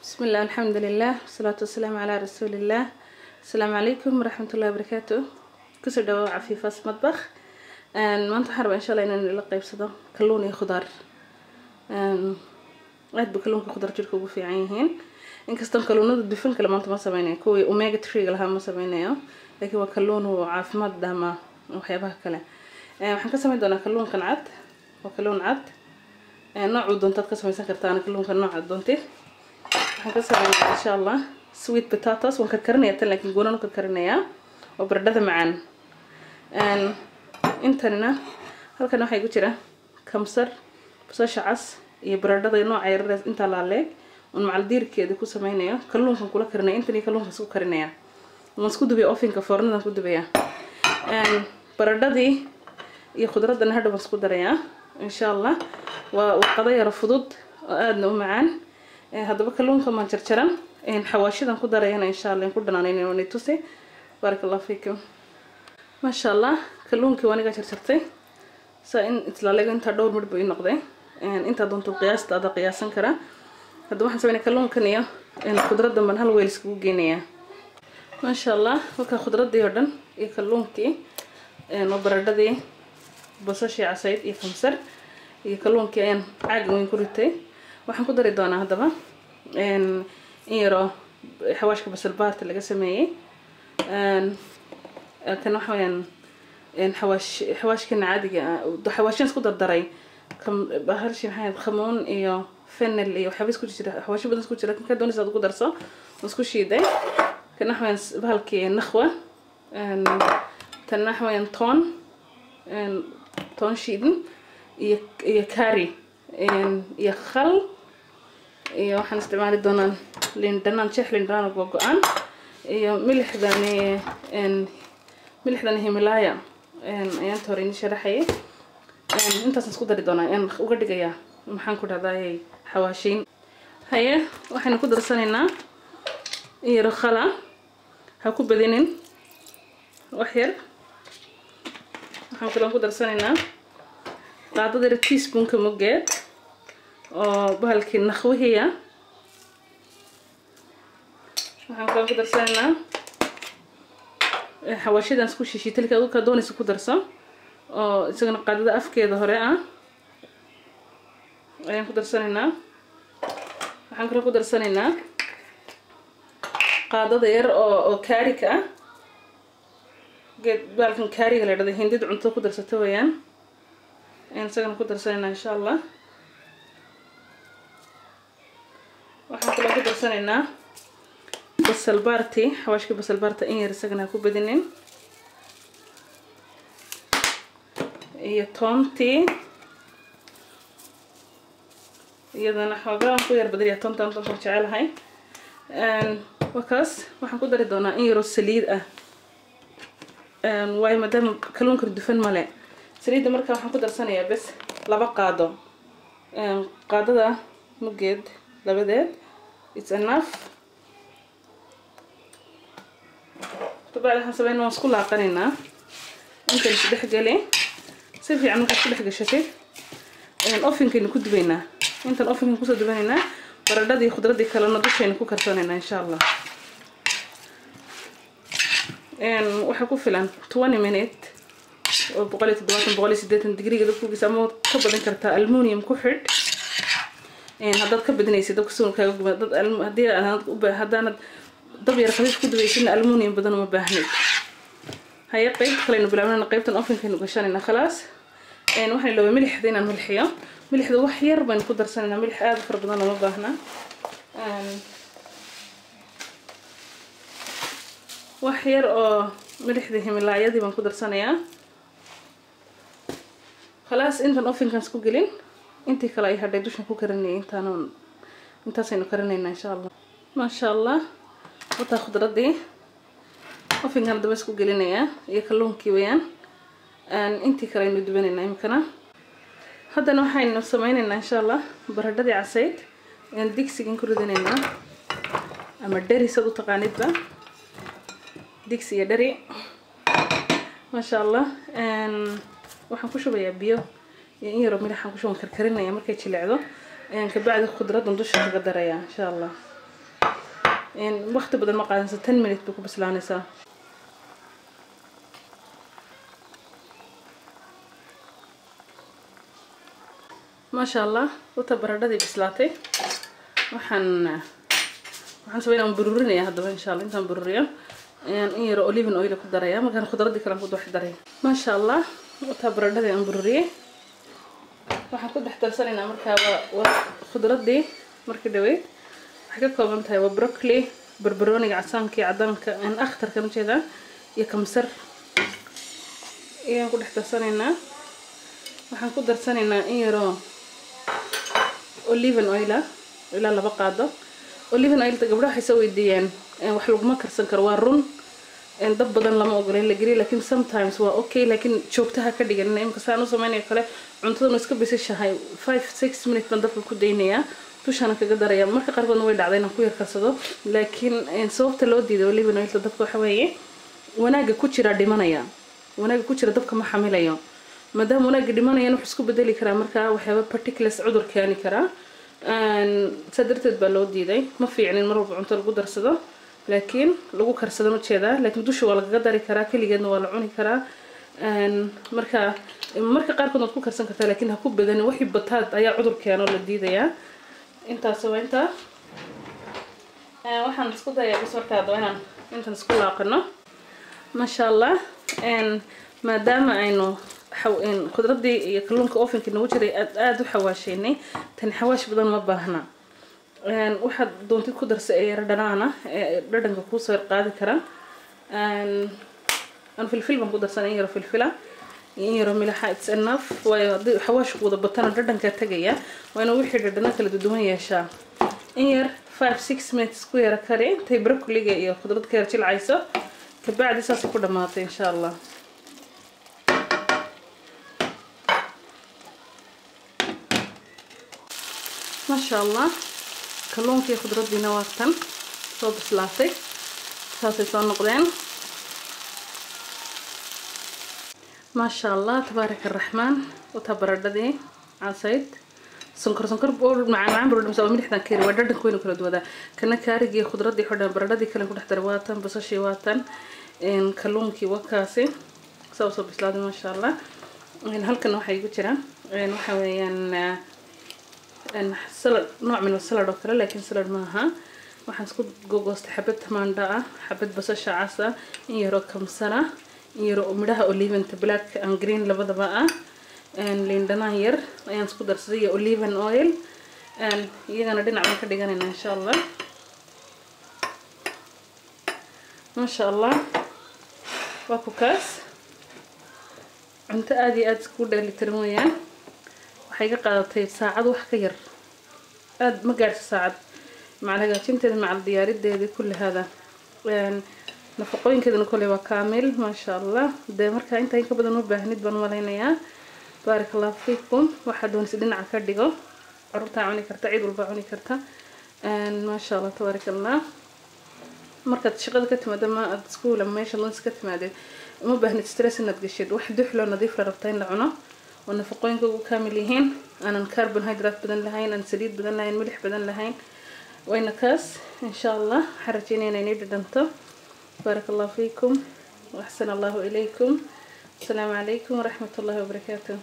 بسم الله الحمد لله والصلاة والسلام على رسول الله. السلام عليكم ورحمة الله وبركاته. كسر دواء عفيفة مطبخ. ما أنت حرب إن شاء الله إن نلقي بصدق كلوني خضار. عاد بكلون كخضار جركوا في عينهن. إن كستم كلونه الدفن كلام أنت ما سميناه كوي أوميجا 3 لها ما سميناه. لكن هو كلونه عافمات دهما وحيبها كله. وحن كسمين دونا كلون كان عد وكلون عد. نوع دونتات كسمين سكرتان كلون كان نوع دونتي. هنكسرنا إن شاء الله سويت بطاطس ونكركرنيها لكن قولنا نكركرنيها وبردها معانا. إنتنا هل كانوا حيقول كده كمسر بصش عص يبردها نوع عير إنت عليك ومع الدير كده كوس سميناه كلهم كان كله كرنيه إنتني كلهم كسو كرنيه ومسكود بيقفين كفرنا نكود بيا. بردها يخضرات النهارده مسكود دريا إن شاء الله وقضايا رفضت أدنى معانا. هذا بكلون كمان شرشرا إن حواشيدا كده رينا إن شاء الله نكون دنانين ونيتوسي. بارك الله فيكم ما شاء الله. كلون كواني قا شرشرتي سإن إتلالك أنت دور مربي نقدي إن أنت دونتو قياس هذا قياسا كرا. هذا واحد سوينا كلون كنيا إن خضرات دم هالويلس كوجينيا ما شاء الله. وكا خضرات دي هردن يكلون كي نبرد دي بصشي عسيد يخمسر يكلون كي إن عاج وين كرتي. waxaan ku dari doonaa hadaba in yaro xawaashka basalbaarta laga sameeyay kan waxa weeyaan in xawaashkan caadiga xawaashan isku dardaray bahalshin hayad khamoon iyo fennel iyo xabis ku jira xawaash badan isku jira kan ka doonaysa aad ku darso isku shiiday kan waxa weeyaan bahalkii nakhwa tan waxa weeyaan toon shiidan iyo curry iyo khal iyo waxaan isticmaali doonaa liin dhanaan jeex liin dhanaan oo go'an iyo milixdan Himalaya ayaan torin sharaxay intaas isku dari doonaa in uga dhigaya maxaan ku dhahday xawaashin haye waxaan ku darsanaynaa iyo khala ha ku badinin wax yar waxaan ku darsanaynaa qaadada teaspoon ka mugeed oo bahalkii nakhwihiya waxaan ku darsanaynaa xawaashidan isku shiishitalka adu ka doonayso ku darso oo isagana qaadada afkeeda hore ah ayaan ku darsanaynaa. waxaan ku darsanaynaa qaadada yar oo kaarika ah geed bahalkan kaariga la yiraahdo hindid cunto ku darsato weeyaan ayaan isagana ku darsanaynaa insha Allah. waxaan ku darsanaynaa basal baarti xawaashka basal baarta in yar isagana ku badinin iyo toontii iyadana xoogaa ku yar badriya toontan ku jecelahay wakaas waxaan ku dari doonaa in yar saliid ah way madam kalluunka dufan male saliidda markaa waxaan ku darsanayaa bas laba qaado qaadada mugeed labadeed it's enough. طبعا waxaan sameeynaa isku laaqanaynaa inta la dhex galay si fiican marka ku dhex gashatay ovenka ku dubaynaa inta ovenka ku soo dubaynaa baradhadii khudradii kale dusheena ku karsanaynaa insha Allah. waxa ku filan 20 minutes oo 170 degree ku gisamo ka badan kartaa aluminum ku xidh haddaad ka badinaysid dabka suulkaaga gubad haddii haddaanad dab yar khafiif ku dubaysid aluminum badan uma baahnayd. haye qayb kaleena bilaabnaa qaybtan ovenka gashanayna khalaas waxaan loo milixda inaan milxiyo milixda wax yar baan ku darsanaynaa milix aad far badan uma baahna wax yar oo milixda Himalayadii baan ku darsanayaa خلاص انت الاوفن كان اسكو قلين انتي كلا اي هادي دوشن كو كرني انتاسينو كرنينا ان شاء الله ما شاء الله وتا خضردي اوفن كان دبا اسكو قلينيا iyo kalluunkii weeyaan intii kala inuu dubanayna imkana hadana waxaynu sameeynaa insha Allah baradhadii casayd digsigan ku ridanayna ama dhari sadu taqaanidba digsi iyo dhari ma sha Allah waxaan ku shubayaa biyo in yar milix aan ku shuban karkarinaya markay jilicdo ka bacdi khudraddan dusha kaga daraya insha Allah. وقت بدل ما قاعدين 10 minutes بكو بسلانيسا ما شاء الله وتبرددي بسلاتي waxaan sameynaa burburinaya hadaba insha Allah intaan bururiyo in yar olive oil ku daraya markaan khudradii kale ku dhex daray ma sha Allah watabaradada aan bururiye waxaan ku dhex darsanayna markaa waa khudradii markii dhaweey waxa ka kooban tahay waa broccoli barbarooniga casaanka iyo cadaanka aan akhtarka u jeeda iyo kamsar ku dhex darsanayna waxaan ku darsanaynaa in yar olive oil ila laba qaado olive oil ta gabdhaha waxay soo weydiiyeen wax lagu ma karsan karo waa run dab badan lama ogoleen la gariyo laakiin sometimes waa okay laakiin joogtaha ka dhigan imka saan u sameeyay kale cuntada iska bisashahay 5-6 minutes baan dabka ku daynaya tushana kaga daraya marka qarkoodna way dhacday inaan ku yar karsado laakiin sababta loo diiday olive oil ta dabka waxa weeye wanaaga ku jira dhimanaya wanaaga ku jira dabka ma xamilayo maadaama wanaaga dhimanaya wax isku bedeli kara marka waxyaabo particulars cudur keeni kara sadarteed baa loo diiday ma fiicnin mar walba cunto lagu darsado laakiin lagu karsado ma jeeda laakiin dusha waa laga dari karaa kaligeedna waa la cuni karaa marka qaarkood waad ku karsan kartaa laakiin ha ku badan wixii bataad ayaa cudur keeno la diidayaa intaas waa inta waxaan isku dayaa bas markaa inaan intan isku laaqano ma sha Allah maadaama aynu khudradii iyo kalluunka ovenka nagu jiray aad u xawaasheynay tan xawaash badan ma baahna waxaad doontid ku darsa ee dhanaana dhadhanka ku soo qaadi kara aan filfil baan ku darsanay yar filfila yar milaha it's enough waayo xawaash wada batana dhadhanka tagaya waana wixii dhadhan kala duwan yeeshaa in yar 5-6 minutes ku yara kare tay broccoli-ga iyo khudradda ka jilcayso ka bacdi saas ku dhamaatay insha Allah ما شاء الله كلون كي خضرات دينا وقتن صوب سلاتي ساسي صار نقدين ما شاء الله تبارك الرحمن وتبرددي عسيد سنكر بقول معان برد مسوي ملح ذكر ودرد كوينو كلا دودا كنا كارجي خضرات دي حدا برددي كلا كل حتى واتن بسشي واتن إن كلون كي وكاسي صوب سلاتي ما شاء الله إن هالكنا وحيجو ترى إن وحويان سلطة نوع من السلطة وكذا لكن سلطة معها وحنسكت جوجوست حبة ماندا حبة بصل عسل يرو كم سنة يرو مدها أوليفن تبلاك أن جرين لبض بقى أن ليندنا ير ينسكت درسية أوليفن أويل أن يجينا دين عمل كده جانا إن شاء الله ما شاء الله وكوكاس أنت أدي أتسكت اللي ترميان حاجة قاعدة ساعد وحكير ما قاعد ساعد مع الهجاتين تدي مع الديار دي كل هذا يعني نفقين كده نقول وكامل ما شاء الله ده مركا انت هيك بدنا نبه ندبن ولينا بارك الله فيكم واحد ونسدين عكر ديجو عروتا عوني كرتا عيد والباعوني كرتا ما شاء الله تبارك الله مركا تشغل كتمة دما تسكول لما يش الله نسكتمة دي ما به نسترس إن تقشيد واحد حلو نضيف لربطين لعنا والنفقين كاملين أنا الكربوهيدرات بدن لهين أنا سديد بدن لهين ملح بدن لهين وين كاس إن شاء الله حرجيني أنا نريد دنتو بارك الله فيكم وأحسن الله إليكم السلام عليكم ورحمة الله وبركاته.